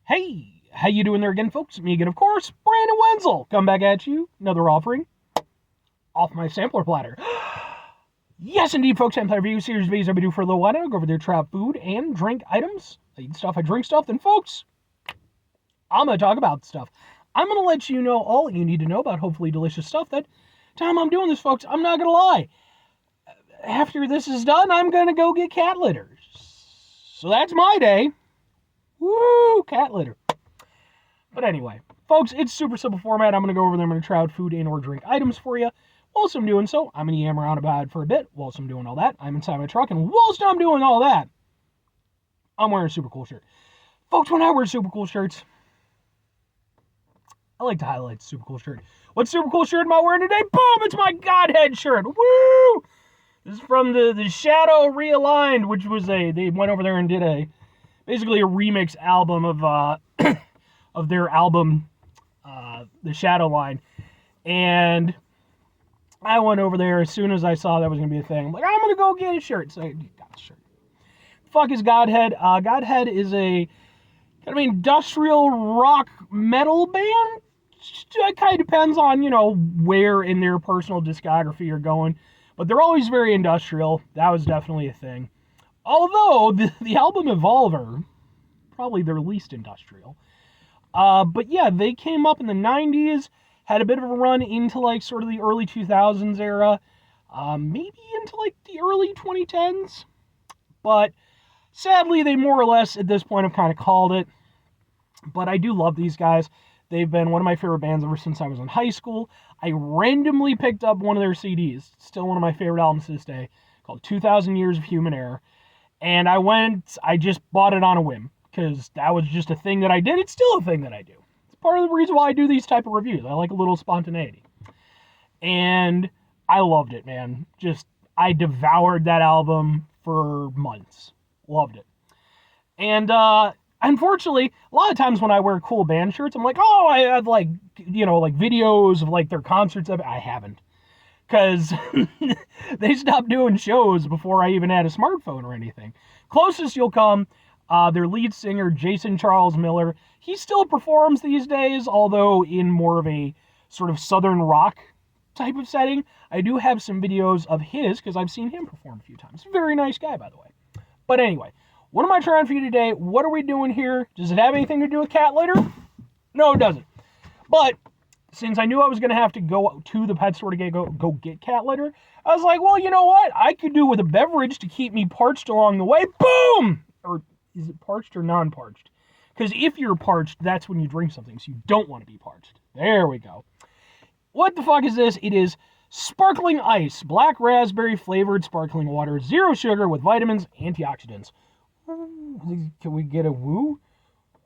Hey, how you doing there again, folks? Me again, of course, Brandon Wenzel. Come back at you. Another offering off my sampler platter. Yes, indeed, folks. Sampler review series videos I do for a little while. I go over their trap food and drink items. I eat stuff, I drink stuff. Then, folks, I'm going to talk about stuff. I'm going to let you know all you need to know about hopefully delicious stuff. That time I'm doing this, folks, I'm not going to lie. After this is done, I'm going to go get cat litter. So that's my day. Woo, cat litter. But anyway, folks, it's super simple format. I'm going to go over there. I'm going to try out food and or drink items for you. Whilst I'm doing so, I'm going to yam around about it for a bit. Whilst I'm doing all that, I'm inside my truck. And whilst I'm doing all that, I'm wearing a super cool shirt. Folks, when I wear super cool shirts, I like to highlight the super cool shirt. What super cool shirt am I wearing today? Boom! It's my Godhead shirt. Woo! This is from the Shadow Realigned, which was they went over there and did basically a remix album of of their album, the Shadow line. And I went over there as soon as I saw that was going to be a thing. I'm like, I'm going to go get a shirt. So I got the shirt. Fuck is Godhead? Godhead is a kind of industrial rock metal band. It kind of depends on, where in their personal discography you're going. But they're always very industrial. That was definitely a thing. Although, the album Evolver, probably their least industrial. But yeah, they came up in the 90s, had a bit of a run into like sort of the early 2000s era, maybe into like the early 2010s. But sadly, they more or less at this point have kind of called it. But I do love these guys. They've been one of my favorite bands ever since I was in high school. I randomly picked up one of their CDs, still one of my favorite albums to this day, called 2,000 Years of Human Error. And I just bought it on a whim, because that was just a thing that I did. It's still a thing that I do. It's part of the reason why I do these type of reviews. I like a little spontaneity. And I loved it, man. I devoured that album for months. Loved it. And, unfortunately, a lot of times when I wear cool band shirts, I'm like, oh, I have like videos of like their concerts. I haven't. Because they stopped doing shows before I even had a smartphone or anything. Closest you'll come, their lead singer, Jason Charles Miller, he still performs these days, although in more of a sort of southern rock type of setting. I do have some videos of his, because I've seen him perform a few times. Very nice guy, by the way. But anyway, what am I trying for you today? What are we doing here? Does it have anything to do with cat litter? No, it doesn't. But since I knew I was going to have to go to the pet store to go get cat litter, I was like, well, you know what? I could do with a beverage to keep me parched along the way. Boom! Or is it parched or non-parched? Because if you're parched, that's when you drink something, so you don't want to be parched. There we go. What the fuck is this? It is sparkling ice, black raspberry flavored sparkling water, 0 sugar with vitamins, antioxidants. Can we get a woo?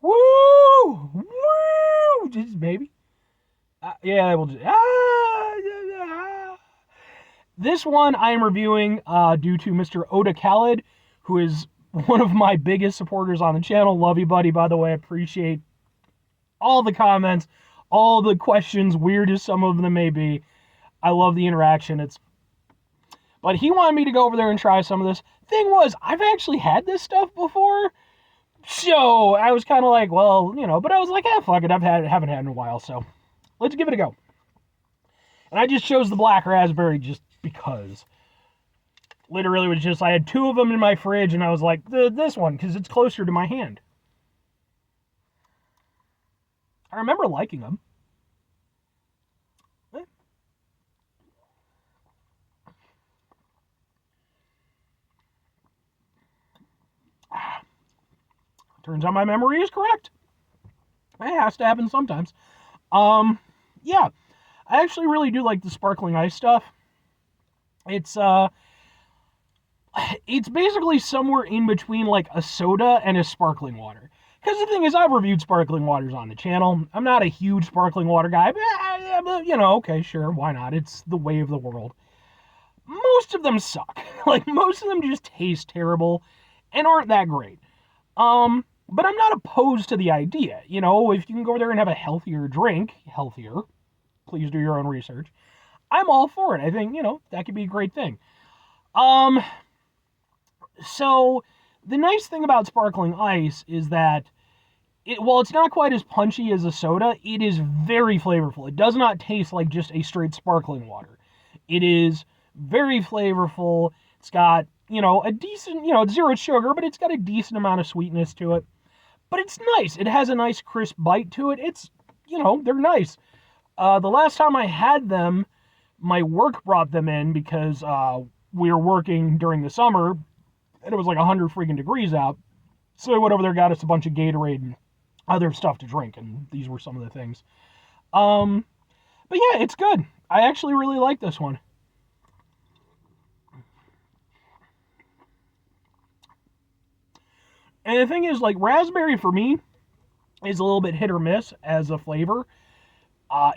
Woo! Woo! Just maybe. Yeah, we'll just. This one I am reviewing due to Mr. Odeh Khaled, who is one of my biggest supporters on the channel. Love you, buddy, by the way. Appreciate all the comments, all the questions, weird as some of them may be. I love the interaction. But he wanted me to go over there and try some of this. Thing was, I've actually had this stuff before. So I was kind of like, well, but I was like, fuck it. Haven't had it in a while, so let's give it a go. And I just chose the black raspberry just because. Literally, it was just, I had 2 of them in my fridge, and I was like, this one, because it's closer to my hand. I remember liking them. Turns out my memory is correct. It has to happen sometimes. Yeah. I actually really do like the sparkling ice stuff. It's basically somewhere in between like a soda and a sparkling water. Because the thing is, I've reviewed sparkling waters on the channel. I'm not a huge sparkling water guy, but okay, sure, why not? It's the way of the world. Most of them suck. Like, most of them just taste terrible and aren't that great. But I'm not opposed to the idea. If you can go over there and have a healthier drink, please do your own research. I'm all for it. I think, that could be a great thing. So the nice thing about sparkling ice is that While it's not quite as punchy as a soda, it is very flavorful. It does not taste like just a straight sparkling water. It is very flavorful. It's got, a decent, it's zero sugar, but it's got a decent amount of sweetness to it. But it's nice. It has a nice crisp bite to it. It's, they're nice. The last time I had them, my work brought them in because we were working during the summer, and it was like 100 freaking degrees out. So I went over there, got us a bunch of Gatorade and other stuff to drink, and these were some of the things. But yeah, it's good. I actually really like this one. And the thing is, like, raspberry for me is a little bit hit or miss as a flavor.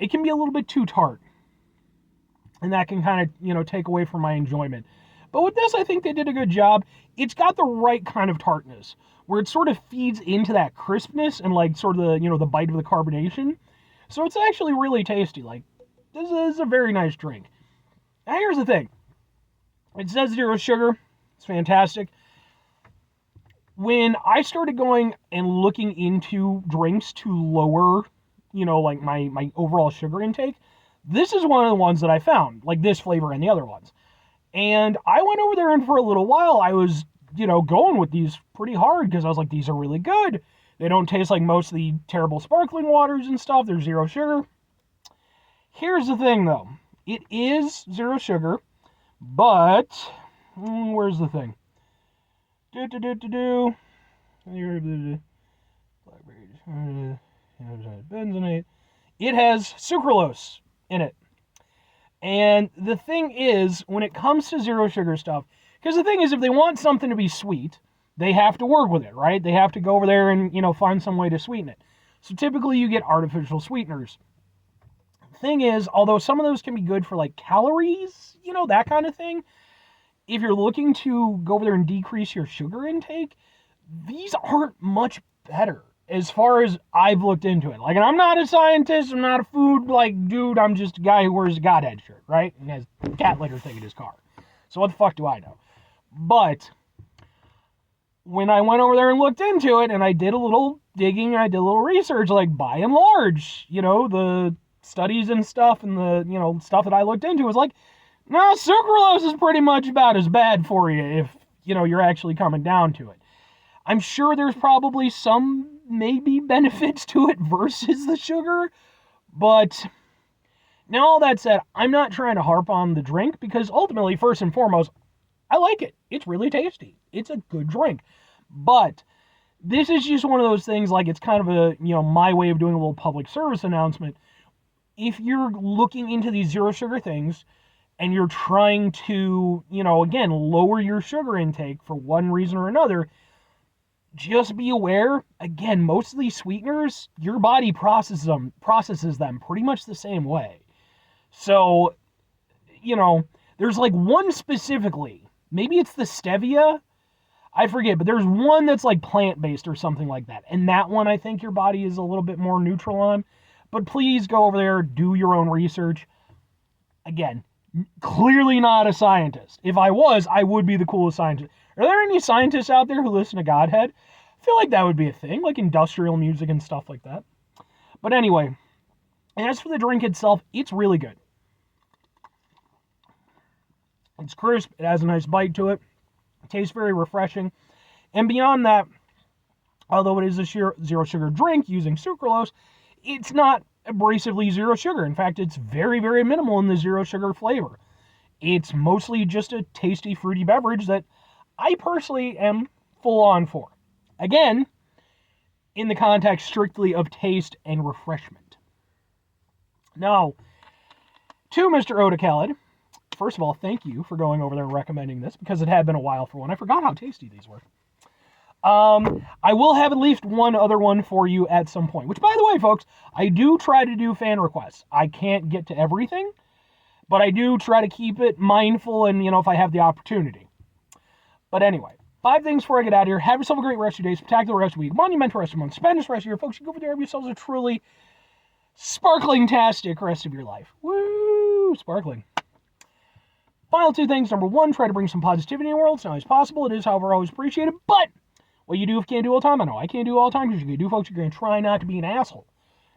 It can be a little bit too tart, and that can kind of, take away from my enjoyment. But with this, I think they did a good job. It's got the right kind of tartness, where it sort of feeds into that crispness and, like, sort of the, the bite of the carbonation. So it's actually really tasty. Like, this is a very nice drink. Now, here's the thing. It says zero sugar. It's fantastic. When I started going and looking into drinks to lower, like my overall sugar intake, this is one of the ones that I found, like this flavor and the other ones. And I went over there, and for a little while, I was, going with these pretty hard because I was like, these are really good. They don't taste like most of the terrible sparkling waters and stuff. They're zero sugar. Here's the thing, though. It is zero sugar, but where's the thing? Benzenate. It has sucralose in it. And the thing is, when it comes to zero sugar stuff, because the thing is, if they want something to be sweet, they have to work with it, right? They have to go over there and, find some way to sweeten it. So typically you get artificial sweeteners. The thing is, although some of those can be good for like calories, that kind of thing, if you're looking to go over there and decrease your sugar intake, these aren't much better as far as I've looked into it. Like, and I'm not a scientist, I'm not a food, dude, I'm just a guy who wears a Godhead shirt, right? And has cat litter thing in his car. So what the fuck do I know? But when I went over there and looked into it, and I did a little digging, and I did a little research, like, by and large, the studies and stuff, and the, stuff that I looked into was like, no, sucralose is pretty much about as bad for you if, you're actually coming down to it. I'm sure there's probably some maybe benefits to it versus the sugar, but now all that said, I'm not trying to harp on the drink because ultimately, first and foremost, I like it. It's really tasty. It's a good drink. But this is just one of those things, like, it's kind of a, my way of doing a little public service announcement. If you're looking into these zero sugar things, and you're trying to, again, lower your sugar intake for one reason or another, just be aware, again, most of these sweeteners, your body processes them pretty much the same way. So, there's like one specifically, maybe it's the stevia, I forget, but there's one that's like plant-based or something like that. And that one, I think your body is a little bit more neutral on. But please go over there, do your own research. Again, clearly not a scientist. If I was, I would be the coolest scientist. Are there any scientists out there who listen to Godhead? I feel like that would be a thing, like industrial music and stuff like that. But anyway, as for the drink itself, it's really good. It's crisp, it has a nice bite to it, it tastes very refreshing. And beyond that, although it is a zero sugar drink using sucralose, it's not abrasively zero sugar. In fact, it's very, very minimal in the zero sugar flavor. It's mostly just a tasty, fruity beverage that I personally am full on for. Again, in the context strictly of taste and refreshment. Now, to Mr. Odeh Khaled, first of all, thank you for going over there and recommending this, because it had been a while for one. I forgot how tasty these were. I will have at least one other one for you at some point, which, by the way, folks, I do try to do fan requests. I can't get to everything, but I do try to keep it mindful and, if I have the opportunity. But anyway, 5 things before I get out of here. Have yourself a great rest of your day, spectacular rest of your week, monumental rest of your month, Spanish rest of your folks. You go over there, have yourselves a truly sparkling-tastic rest of your life. Woo! Sparkling. Final 2 things. Number 1, try to bring some positivity in the world. It's not always possible. It is, however, always appreciated, but What you do if you can't do all the time, I know I can't do all the time because you're going to do, folks, you're going to try not to be an asshole.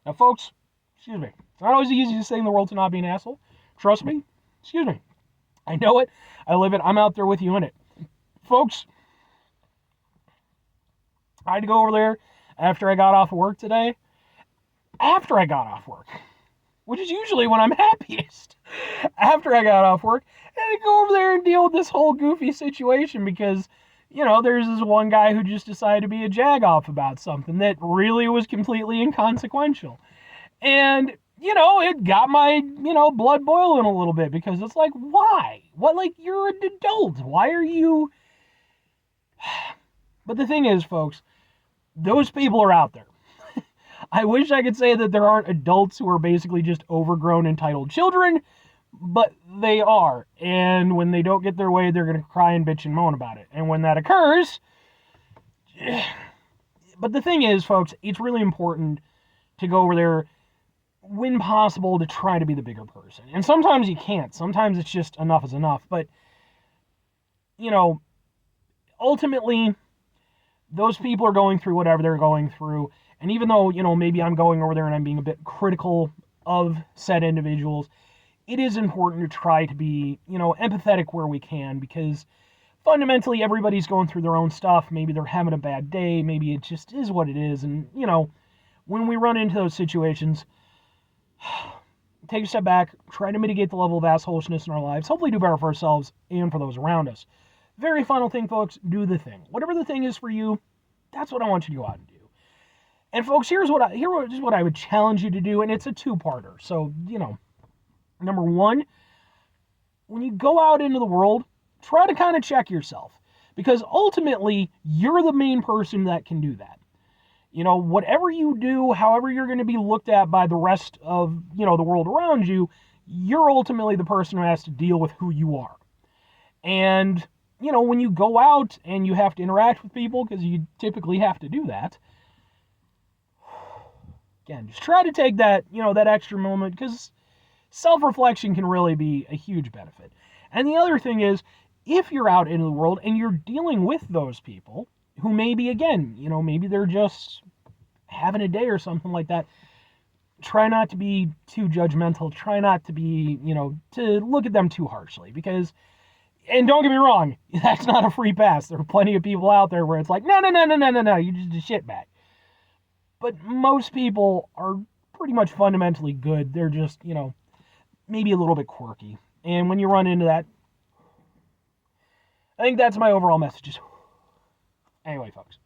Now, folks, excuse me, it's not always the easiest thing in the world to not be an asshole. Trust me, excuse me. I know it, I live it, I'm out there with you in it. Folks, I had to go over there after I got off work today. After I got off work, which is usually when I'm happiest. After I got off work, I had to go over there and deal with this whole goofy situation because, there's this one guy who just decided to be a jagoff about something that really was completely inconsequential. And, it got my, blood boiling a little bit because it's like, why? What, like, you're an adult. Why are you... But the thing is, folks, those people are out there. I wish I could say that there aren't adults who are basically just overgrown, entitled children, but they are. And when they don't get their way, they're going to cry and bitch and moan about it. And when that occurs... But the thing is, folks, it's really important to go over there, when possible, to try to be the bigger person. And sometimes you can't. Sometimes it's just enough is enough. But, ultimately, those people are going through whatever they're going through. And even though, maybe I'm going over there and I'm being a bit critical of said individuals, it is important to try to be, empathetic where we can, because fundamentally everybody's going through their own stuff. Maybe they're having a bad day. Maybe it just is what it is. And, when we run into those situations, take a step back, try to mitigate the level of assholishness in our lives, hopefully do better for ourselves and for those around us. Very final thing, folks, do the thing. Whatever the thing is for you, that's what I want you to go out and do. And folks, here's what I would challenge you to do, and it's a two-parter. So, number one, when you go out into the world, try to kind of check yourself, because ultimately, you're the main person that can do that. Whatever you do, however you're going to be looked at by the rest of, the world around you, you're ultimately the person who has to deal with who you are. And, when you go out and you have to interact with people, because you typically have to do that, again, just try to take that, that extra moment, because self-reflection can really be a huge benefit. And the other thing is, if you're out into the world and you're dealing with those people who maybe, again, maybe they're just having a day or something like that, try not to be too judgmental. Try not to be, to look at them too harshly, because, and don't get me wrong, that's not a free pass. There are plenty of people out there where it's like, no, you're just a shitbag. But most people are pretty much fundamentally good. They're just, maybe a little bit quirky. And when you run into that, I think that's my overall message. Anyway, folks.